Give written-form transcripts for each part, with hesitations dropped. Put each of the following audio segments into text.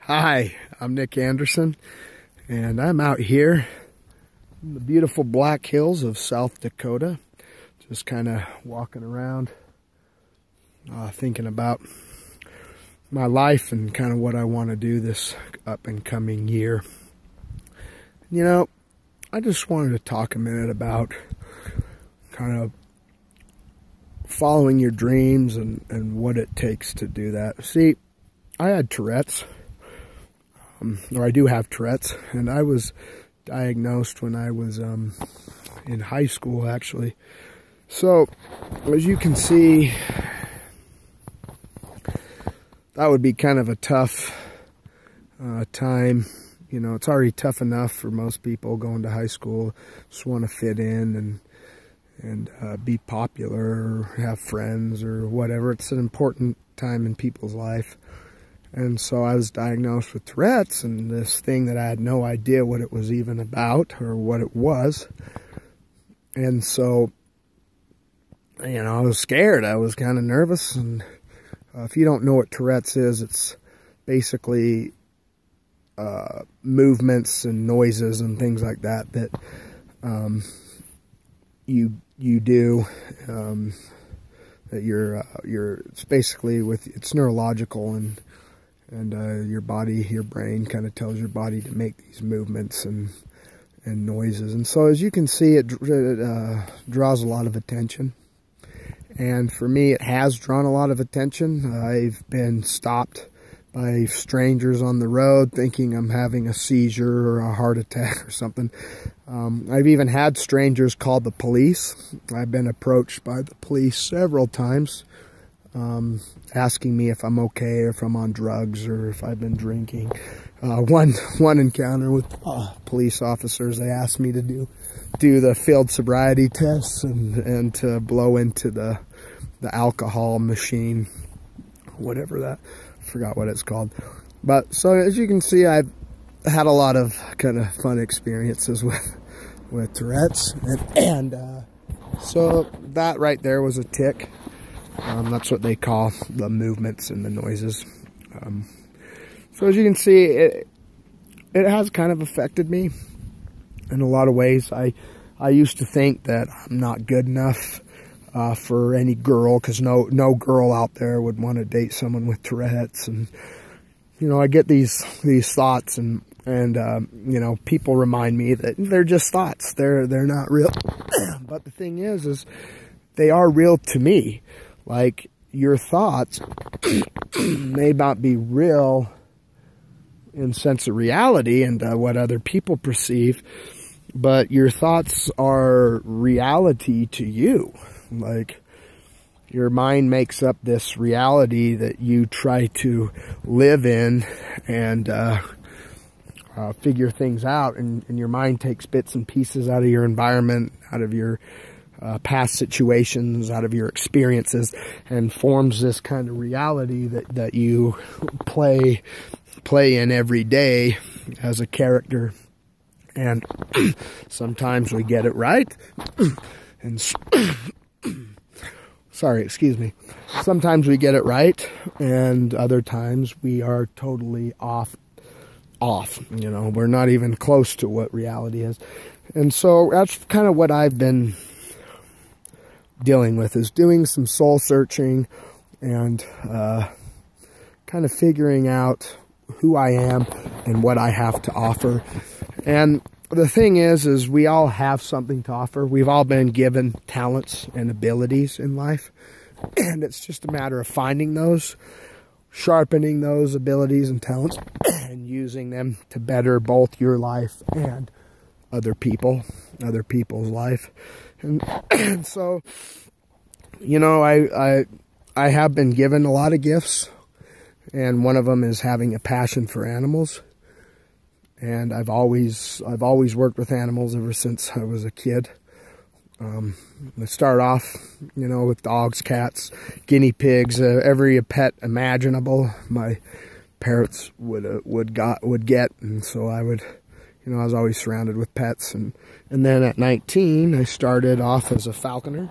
Hi, I'm Nick Anderson, and I'm out here in the beautiful Black Hills of South Dakota, just kind of walking around, thinking about my life and kind of what I want to do this up and coming year. You know, I just wanted to talk a minute about kind of following your dreams and what it takes to do that. See, I had Tourette's. Or I do have Tourette's, and I was diagnosed when I was in high school, actually. So, as you can see, that would be kind of a tough time. You know, it's already tough enough for most people going to high school, just want to fit in and be popular or have friends or whatever. It's an important time in people's life. And so I was diagnosed with Tourette's, and this thing that I had no idea what it was even about or what it was. And so, you know, I was scared. I was kind of nervous. And if you don't know what Tourette's is, it's basically movements and noises and things like that that you do. That it's basically it's neurological, and your body, your brain kind of tells your body to make these movements and noises. And so as you can see, it draws a lot of attention. And for me, it has drawn a lot of attention. I've been stopped by strangers on the road thinking I'm having a seizure or a heart attack or something. I've even had strangers call the police. I've been approached by the police several times, asking me if I'm okay, or if I'm on drugs, or if I've been drinking. One encounter with police officers, they asked me to do the field sobriety tests and to blow into the alcohol machine, whatever that, I forgot what it's called. But so as you can see, I've had a lot of kind of fun experiences with Tourette's, and so that right there was a tic. That's what they call the movements and the noises. So as you can see, it has kind of affected me in a lot of ways. I used to think that I'm not good enough for any girl, because no girl out there would want to date someone with Tourette's. And you know, I get these thoughts, and you know, people remind me that they're just thoughts. They're not real. But the thing is they are real to me. Like, your thoughts may not be real in sense of reality and what other people perceive, but your thoughts are reality to you. Like, your mind makes up this reality that you try to live in and figure things out, and your mind takes bits and pieces out of your environment, out of your past situations, out of your experiences, and forms this kind of reality that you play in every day as a character. And sometimes we get it right, and sorry, excuse me. Sometimes we get it right, and other times we are totally off. You know, we're not even close to what reality is. And so that's kind of what I've been dealing with, is doing some soul searching and kind of figuring out who I am and what I have to offer. And the thing is we all have something to offer. We've all been given talents and abilities in life, and it's just a matter of finding those, sharpening those abilities and talents, and using them to better both your life and other people's life. And so, you know, I have been given a lot of gifts, and one of them is having a passion for animals. And I've always worked with animals ever since I was a kid. I started off, you know, with dogs, cats, guinea pigs, every pet imaginable my parents would get, and so I would, you know, I was always surrounded with pets. And then at 19, I started off as a falconer,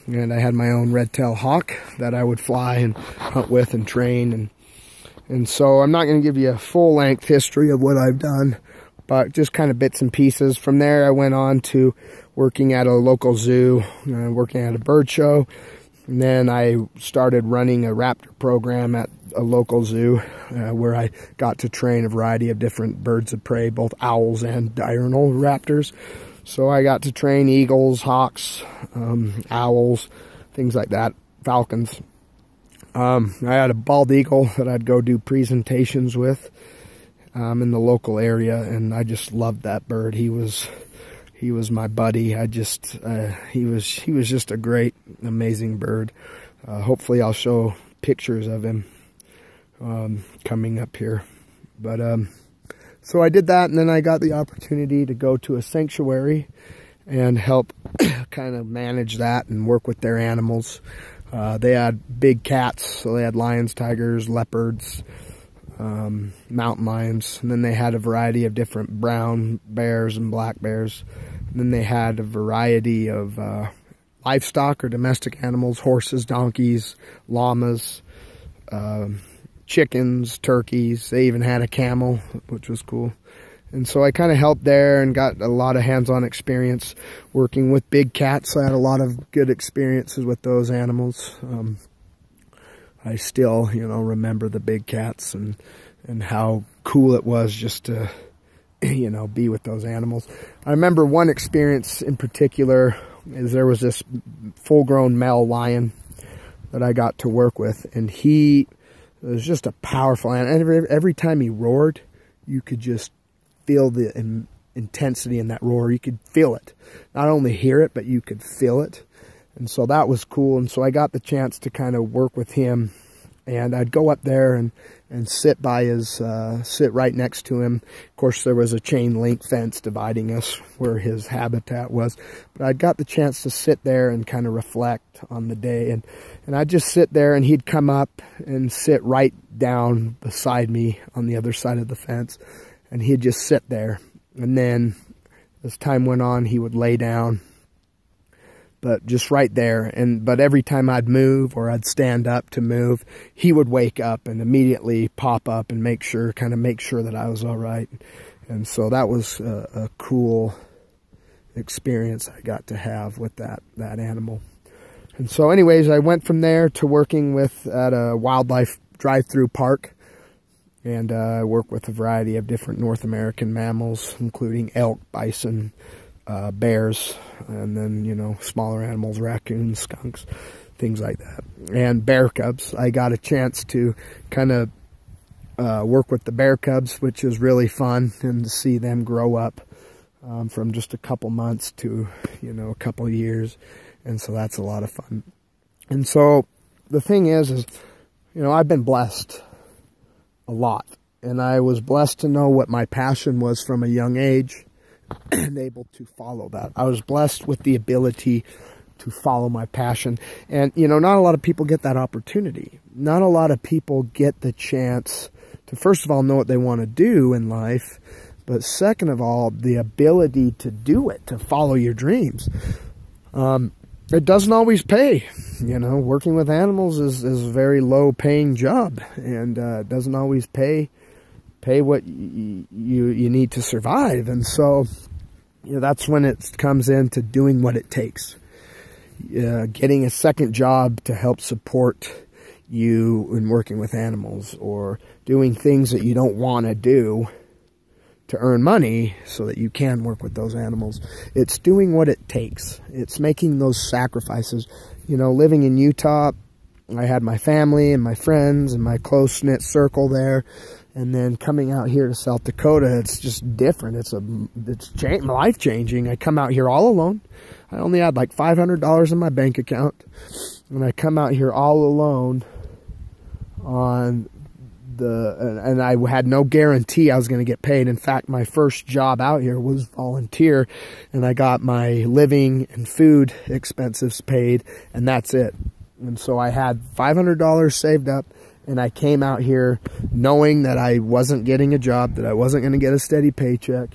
and I had my own red-tailed hawk that I would fly and hunt with and train. And so I'm not going to give you a full-length history of what I've done, but just kind of bits and pieces. From there, I went on to working at a local zoo, working at a bird show. And then I started running a raptor program at a local zoo where I got to train a variety of different birds of prey, both owls and diurnal raptors. So I got to train eagles, hawks, owls, things like that, falcons. I had a bald eagle that I'd go do presentations with in the local area, and I just loved that bird. He was my buddy. He was just a great, amazing bird. Hopefully I'll show pictures of him coming up here. But so I did that, and then I got the opportunity to go to a sanctuary and help kind of manage that and work with their animals. They had big cats, so they had lions, tigers, leopards, mountain lions, and then they had a variety of different brown bears and black bears. And then they had a variety of livestock or domestic animals, horses, donkeys, llamas, chickens, turkeys. They even had a camel, which was cool. And so I kind of helped there and got a lot of hands-on experience working with big cats. I had a lot of good experiences with those animals. I still, remember the big cats and how cool it was just to, be with those animals. I remember one experience in particular is there was this full-grown male lion that I got to work with, and he was just a powerful animal. Every time he roared, you could just feel the intensity in that roar. You could feel it. Not only hear it, but you could feel it. And so that was cool. And so I got the chance to kind of work with him. And I'd go up there and sit by his, sit right next to him. Of course, there was a chain link fence dividing us where his habitat was. But I got the chance to sit there and kind of reflect on the day. And I'd just sit there, and he'd come up and sit right down beside me on the other side of the fence. And he'd just sit there. And then as time went on, he would lay down, but just right there. But every time I'd move or I'd stand up to move, he would wake up and immediately pop up and make sure that I was all right. And so that was a cool experience I got to have with that animal. And so anyways, I went from there to working at a wildlife drive-through park. And I work with a variety of different North American mammals, including elk, bison, bears, and then, smaller animals, raccoons, skunks, things like that. And bear cubs. I got a chance to kind of work with the bear cubs, which is really fun, and to see them grow up from just a couple months to, a couple years. And so that's a lot of fun. And so the thing is, I've been blessed a lot. And I was blessed to know what my passion was from a young age and able to follow that. I was blessed with the ability to follow my passion. And, not a lot of people get that opportunity. Not a lot of people get the chance to, first of all, know what they want to do in life. But second of all, the ability to do it, to follow your dreams. It doesn't always pay. Working with animals is a very low paying job, and it doesn't always pay what you need to survive. And so that's when it comes into doing what it takes, getting a second job to help support you in working with animals, or doing things that you don't want to do to earn money so that you can work with those animals. It's doing what it takes. It's making those sacrifices. Living in Utah, I had my family and my friends and my close-knit circle there. And then coming out here to South Dakota, it's just different. It's life-changing. I come out here all alone. I only had like $500 in my bank account. And I come out here all alone and I had no guarantee I was going to get paid. In fact, my first job out here was volunteer, and I got my living and food expenses paid, and that's it. And so I had $500 saved up, and I came out here knowing that I wasn't getting a job, that I wasn't going to get a steady paycheck.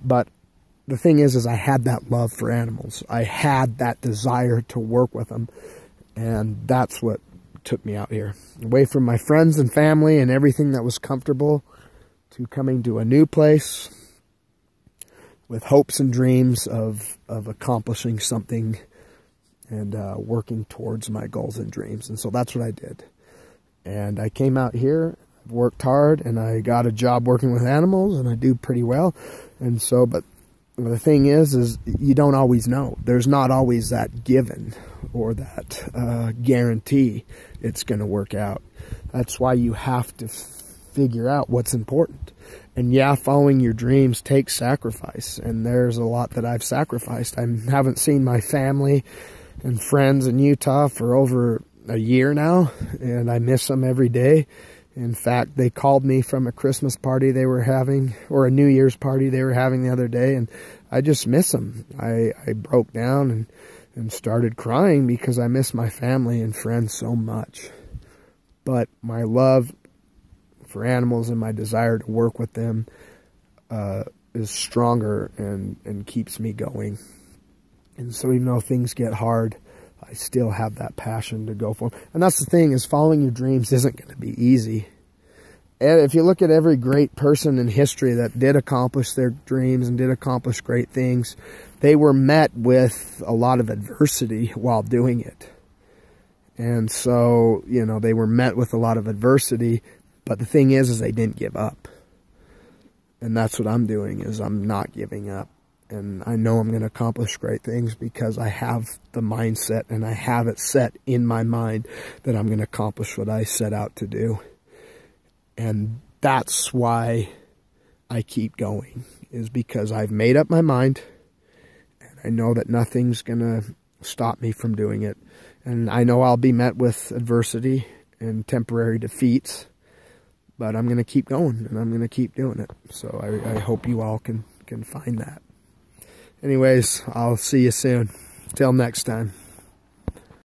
But the thing is I had that love for animals. I had that desire to work with them, and that's what took me out here. Away from my friends and family and everything that was comfortable, to coming to a new place with hopes and dreams of accomplishing something and working towards my goals and dreams. And so that's what I did. And I came out here, worked hard, and I got a job working with animals, and I do pretty well. And so, but the thing is you don't always know. There's not always that given or that guarantee it's going to work out. That's why you have to figure out what's important. And yeah, following your dreams takes sacrifice, and there's a lot that I've sacrificed. I haven't seen my family and friends in Utah for over a year now, and I miss them every day. In fact, they called me from a Christmas party they were having, or a New Year's party they were having the other day, and I just miss them. I broke down and started crying because I miss my family and friends so much. But my love for animals and my desire to work with them is stronger and keeps me going. And so even though things get hard, I still have that passion to go for them. And that's the thing, is following your dreams isn't going to be easy. And if you look at every great person in history that did accomplish their dreams and did accomplish great things, they were met with a lot of adversity while doing it. And so, you know, they were met with a lot of adversity, but the thing is they didn't give up. And that's what I'm doing, is I'm not giving up. And I know I'm going to accomplish great things because I have the mindset, and I have it set in my mind that I'm going to accomplish what I set out to do. And that's why I keep going, is because I've made up my mind, and I know that nothing's going to stop me from doing it. And I know I'll be met with adversity and temporary defeats, but I'm going to keep going, and I'm going to keep doing it. So I hope you all can find that. Anyways, I'll see you soon. Till next time.